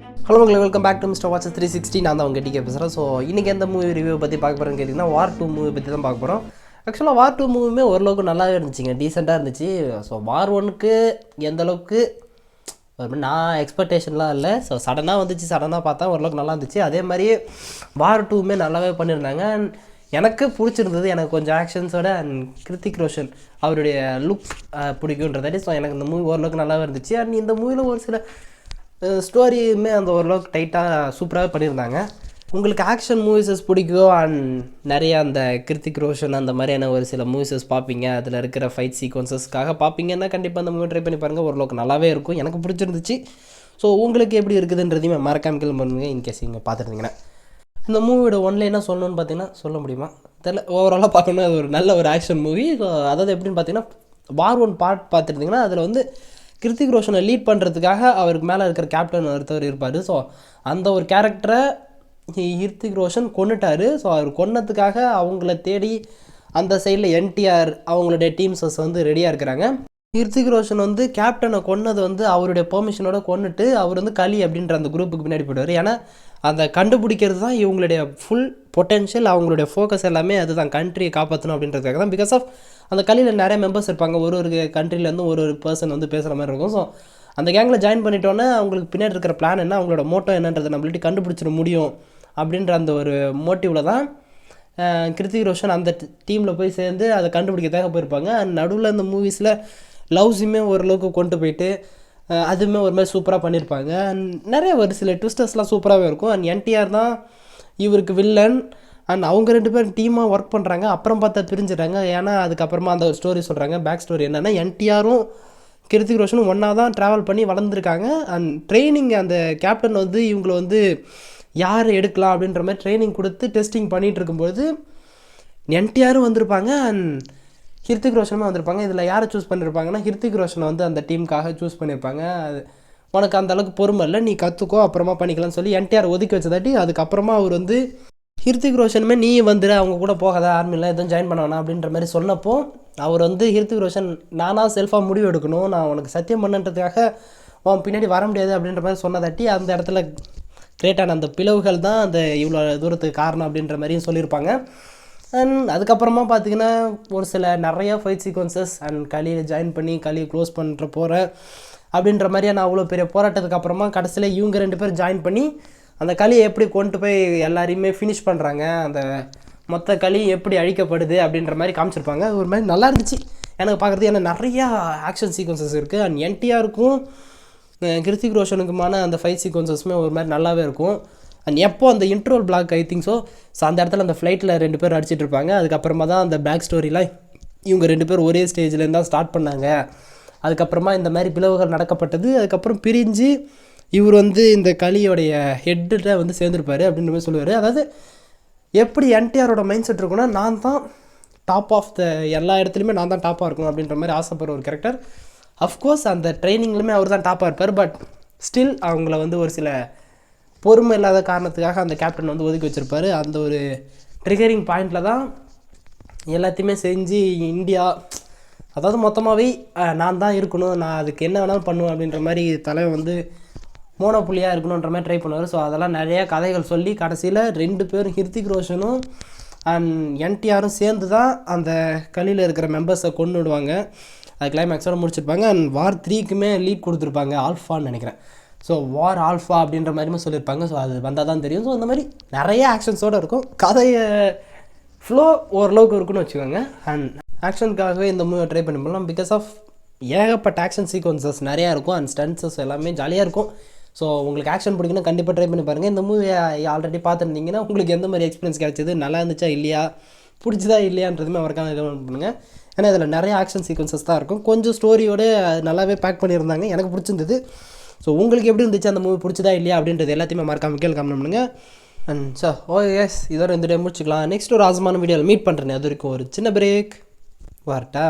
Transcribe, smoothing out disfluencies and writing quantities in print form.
Hello மக்களே, welcome back to mister watch 360. நான் தான் உங்கள் டிகே பேசுகிறேன். ஸோ இன்றைக்கி எந்த மூவி ரிவ்யூ பற்றி பார்க்க போகிறேன்னு கேட்டிங்கன்னா, வார் 2 மூவி பற்றி தான் பார்க்க போகிறோம். ஆக்சுவலாக வார் 2 மூவியுமே ஓரளவுக்கு நல்லாவே இருந்துச்சுங்க, டீசெண்டாக இருந்துச்சு. ஸோ வார் 1க்கு எந்தளவுக்கு நான் எக்ஸ்பெக்டேஷன்லாம் இல்லை. ஸோ சடனாக வந்துச்சு, சடனாக பார்த்தா ஓரளவுக்கு நல்லா இருந்துச்சு. அதே மாதிரியே வார் 2மே நல்லாவே பண்ணியிருந்தாங்க. எனக்கு பிடிச்சிருந்தது, எனக்கு கொஞ்சம் ஆக்ஷன்ஸோட அண்ட் கிருத்திக் ரோஷன் அவருடைய லுக் பிடிக்குன்றதாட்டி. ஸோ எனக்கு இந்த மூவி ஓரளவுக்கு நல்லாவே இருந்துச்சு. அண்ட் இந்த மூவியில் ஒரு சில ஸ்டோரியுமே அந்த ஓரளவுக்கு டைட்டாக சூப்பராகவே பண்ணியிருந்தாங்க. உங்களுக்கு ஆக்ஷன் மூவிஸஸ் பிடிக்கும் அண்ட் நிறையா அந்த கிருத்திக் ரோஷன் அந்த மாதிரியான ஒரு சில மூவிஸஸ் பார்ப்பீங்க, அதில் இருக்கிற ஃபைட் சீக்வன்சஸ்க்காக பார்ப்பீங்கன்னா கண்டிப்பாக அந்த மூவி ட்ரை பண்ணி பாருங்கள், ஓரளவுக்கு நல்லாவே இருக்கும். எனக்கு பிடிச்சிருந்துச்சு. ஸோ உங்களுக்கு எப்படி இருக்குதுன்றதையுமே மறக்காமல் கேள்வி பண்ணுங்க. இன்கேஸ் நீங்கள் பார்த்துருந்தீங்கன்னா இந்த மூவியோட ஒன்ல என்ன சொல்லணும்னு பார்த்தீங்கன்னா, சொல்ல முடியுமா தெரியல, ஓவராலாக பார்க்கணும். அது ஒரு நல்ல ஒரு ஆக்ஷன் மூவி. ஸோ அதாவது எப்படின்னு பார்த்தீங்கன்னா, வார் 1 பார்ட் பார்த்துருந்தீங்கன்னா அதில் வந்து கிருத்திக் ரோஷனை லீட் பண்ணுறதுக்காக அவருக்கு மேலே இருக்கிற கேப்டன் ஒருத்தவர் இருப்பார். ஸோ அந்த ஒரு கேரக்டரை கிருத்திக் ரோஷன் கொன்னுட்டார். ஸோ அவர் கொன்னதுக்காக அவங்கள தேடி அந்த சைடில் என்டிஆர் அவங்களுடைய டீம்ஸஸ் வந்து ரெடியாக இருக்கிறாங்க. கிருத்திக் ரோஷன் வந்து கேப்டனை கொன்னது வந்து அவருடைய பெர்மிஷனோட கொன்னுட்டு அவர் வந்து களி அப்படின்ற அந்த குரூப்புக்கு பின்னாடி போயிடுவார். ஏன்னா அதை கண்டுபிடிக்கிறது தான் இவங்களுடைய ஃபுல் பொட்டென்ஷியல், அவங்களுடைய ஃபோக்கஸ் எல்லாமே அதுதான், கண்ட்ரியை காப்பாற்றணும் அப்படின்றதுக்காக தான். பிகாஸ் ஆஃப் அந்த களியில் நிறைய மெம்பர்ஸ் இருப்பாங்க, ஒரு ஒரு கண்ட்ரிலேருந்து ஒரு ஒரு பர்சன் வந்து பேசுகிற மாதிரி இருக்கும். ஸோ அந்த கேங்கில் ஜாயின் பண்ணிட்டோன்னே அவங்களுக்கு பின்னாடி இருக்கிற பிளான் என்ன, அவங்களோட மோட்டோ என்னன்றதை நம்மள்ட்ட கண்டுபிடிச்சிட முடியும் அப்படின்ற அந்த ஒரு மோட்டிவில் தான் கிருத்திக் ரோஷன் அந்த டீமில் போய் சேர்ந்து அதை கண்டுபிடிக்கிறதாக போயிருப்பாங்க. அண்ட் நடுவில் அந்த மூவிஸில் லவ்ஸுமே ஓரளவுக்கு கொண்டு போயிட்டு அதுவுமே ஒரு மாதிரி சூப்பராக பண்ணியிருப்பாங்க. அண்ட் நிறைய ஒரு சில ட்விஸ்டர்ஸ்லாம் சூப்பராகவே இருக்கும். அண்ட் என்டிஆர் தான் இவருக்கு வில்லன். அண்ட் அவங்க 2 பேரும் டீமாக ஒர்க் பண்ணுறாங்க. அப்புறம் பார்த்தா பிரிஞ்சிடுறாங்க. ஏன்னா அதுக்கப்புறமா அந்த ஒரு ஸ்டோரி சொல்கிறாங்க. பேக் ஸ்டோரி என்னென்னா, என்டிஆரும் கிருத்திக் ரோஷனும் ஒன்றா தான் ட்ராவல் பண்ணி வளர்ந்துருக்காங்க. அண்ட் ட்ரைனிங் அந்த கேப்டன் வந்து இவங்களை வந்து யார் எடுக்கலாம் அப்படின்ற மாதிரி ட்ரைனிங் கொடுத்து டெஸ்டிங் பண்ணிகிட்டு இருக்கும்போது என்டிஆரும் வந்திருப்பாங்க அண்ட் ஹிருத்திக் ரோஷனுமே வந்திருப்பாங்க. இதில் யாரை சூஸ் பண்ணியிருப்பாங்கன்னா, ஹிருத்திக் ரோஷனை வந்து அந்த டீமுக்காக சூஸ் பண்ணியிருப்பாங்க. அது உனக்கு அந்தளவுக்கு பொறுமை இல்லை, நீ கற்றுக்கோ, அப்புறமா பண்ணிக்கலாம்னு சொல்லி என்டிஆர் ஒதுக்கி வச்சதாட்டி அதுக்கப்புறமா அவர் வந்து ஹிருத்திக் ரோஷனுமே நீ வந்துடு, அவங்க கூட போகாத, ஆர்மியில் எதுவும் ஜாயின் பண்ண வேணாம் அப்படின்ற மாதிரி சொன்னப்போ அவர் வந்து ஹிருத்திக் ரோஷன் நானாக செல்ஃபாக முடிவு எடுக்கணும், நான் உனக்கு சத்தியம் பண்ணுன்றதுக்காக உன் பின்னாடி வர முடியாது அப்படின்ற மாதிரி சொன்னதாட்டி அந்த இடத்துல கிரியேட்டான அந்த பிளவுகள் தான் அந்த இவ்வளோ தூரத்துக்கு காரணம் அப்படின்ற மாதிரியும் சொல்லியிருப்பாங்க. அண்ட் அதுக்கப்புறமா பார்த்திங்கன்னா ஒரு சில நிறையா ஃபைட் சீக்வன்சஸ் அண்ட் களியில் ஜாயின் பண்ணி களியை க்ளோஸ் பண்ணுற போகிறேன் அப்படின்ற மாதிரியான அவ்வளோ பெரிய போராட்டத்துக்கு அப்புறமா கடைசியில் இவங்க 2 பேர் ஜாயின் பண்ணி அந்த களியை எப்படி கொண்டு போய் எல்லாரையுமே ஃபினிஷ் பண்ணுறாங்க, அந்த மொத்த களி எப்படி அழிக்கப்படுது அப்படின்ற மாதிரி காமிச்சிருப்பாங்க. ஒரு மாதிரி நல்லா இருந்துச்சு எனக்கு பார்க்குறது. ஏன்னா நிறையா ஆக்ஷன் சீக்வன்சஸ் இருக்குது. அண்ட் என்டிஆருக்கும் கிருத்திக் ரோஷனுக்குமான அந்த ஃபைட் சீக்வன்சஸுமே ஒரு மாதிரி நல்லாவே இருக்கும். அண்ட் எப்போ அந்த இன்ட்ரோல் பிளாக் ஐ திங்க் ஸோ அந்த இடத்துல அந்த ஃப்ளைட்டில் 2 பேர் அடிச்சிட்டு இருப்பாங்க. அதுக்கப்புறமா தான் அந்த பேக் ஸ்டோரிலாம் இவங்க 2 பேர் ஒரே ஸ்டேஜ்லேருந்து தான் ஸ்டார்ட் பண்ணாங்க. அதுக்கப்புறமா இந்த மாதிரி பிளவுகள் நடக்கப்பட்டது. அதுக்கப்புறம் பிரிஞ்சு இவர் வந்து இந்த களியோடைய ஹெட்டில் வந்து சேர்ந்துருப்பார் அப்படின்ற மாதிரி சொல்லுவார். அதாவது எப்படி என்டிஆரோட மைண்ட் செட் இருக்குன்னா, நான் தான் டாப் ஆஃப் த எல்லா இடத்துலையுமே நான் தான் டாப்பாக இருக்கணும் அப்படின்ற மாதிரி ஆசைப்படுற ஒரு கேரக்டர். அஃப்கோர்ஸ் அந்த ட்ரைனிங்லையுமே அவர் தான் டாப்பாக இருப்பார். பட் ஸ்டில் அவங்கள வந்து ஒரு சில பொறுமை இல்லாத காரணத்துக்காக அந்த கேப்டன் வந்து ஒதுக்கி வச்சுருப்பார். அந்த ஒரு ட்ரிகரிங் பாயிண்டில் தான் எல்லாத்தையுமே செஞ்சு இந்தியா, அதாவது மொத்தமாகவே நான் தான் இருக்கணும், நான் அதுக்கு என்ன வேணாலும் பண்ணுவேன் அப்படின்ற மாதிரி தலைவன் வந்து மோனோப்புள்ளியாக இருக்கணுன்ற மாதிரி ட்ரை பண்ணுவார். ஸோ அதெல்லாம் நிறையா கதைகள் சொல்லி கடைசியில் 2 பேரும் ஹிருத்திக் ரோஷனும் அண்ட் என்டிஆரும் சேர்ந்து தான் அந்த களியில் இருக்கிற மெம்பர்ஸை கொண்டு விடுவாங்க. அது கிளைமேக்ஸோடு முடிச்சிருப்பாங்க. அண்ட் வார் 3க்குமே லீட் கொடுத்துருப்பாங்க, ஆல்ஃபான்னு நினைக்கிறேன். ஸோ வார் ஆல்ஃபா அப்படின்ற மாதிரியுமே சொல்லியிருப்பாங்க. ஸோ அது வந்தால் தான் தெரியும். ஸோ இந்த மாதிரி நிறைய ஆக்ஷன்ஸோடு இருக்கும். கதையை ஃப்ளோ ஓரளவுக்கு இருக்குன்னு வச்சுக்கோங்க. அண்ட் ஆக்ஷனுக்காகவே இந்த மூவியை ட்ரை பண்ணி போகலாம். பிகாஸ் ஆஃப் ஏகப்பட்ட ஆக்ஷன் சீக்வன்சஸ் நிறையா இருக்கும் அண்ட் ஸ்டன்ட்ஸஸ் எல்லாமே ஜாலியாக இருக்கும். ஸோ உங்களுக்கு ஆக்ஷன் பிடிக்குன்னா கண்டிப்பாக ட்ரை பண்ணி பாருங்கள். இந்த மூவியை ஆல்ரெடி பார்த்துருந்தீங்கன்னா உங்களுக்கு எந்த மாதிரி எக்ஸ்பீரியன்ஸ் கிடச்சிது, நல்லா இருந்துச்சா இல்லையா, பிடிச்சதா இல்லையான்றதுமே அவருக்கான கமெண்ட் பண்ணுங்கள். ஏன்னா இதில் நிறைய ஆக்ஷன் சீக்வன்சஸ் தான் இருக்கும். கொஞ்சம் ஸ்டோரியோடு நல்லாவே பேக் பண்ணியிருந்தாங்க, எனக்கு பிடிச்சிருந்தது. ஸோ உங்களுக்கு எப்படி இருந்துச்சு, அந்த மூவி பிடிச்சதா இல்லையா அப்படின்றது எல்லாத்தையுமே மறக்காம கமெண்ட் பண்ணுங்கள். அண்ட் சார் எஸ் இதோட இந்த டே முடிச்சுக்கலாம். நெக்ஸ்ட் ஒரு ஆசமான வீடியோவில் மீட் பண்ணுறேன். அது வரைக்கும் ஒரு சின்ன பிரேக் வரட்டா.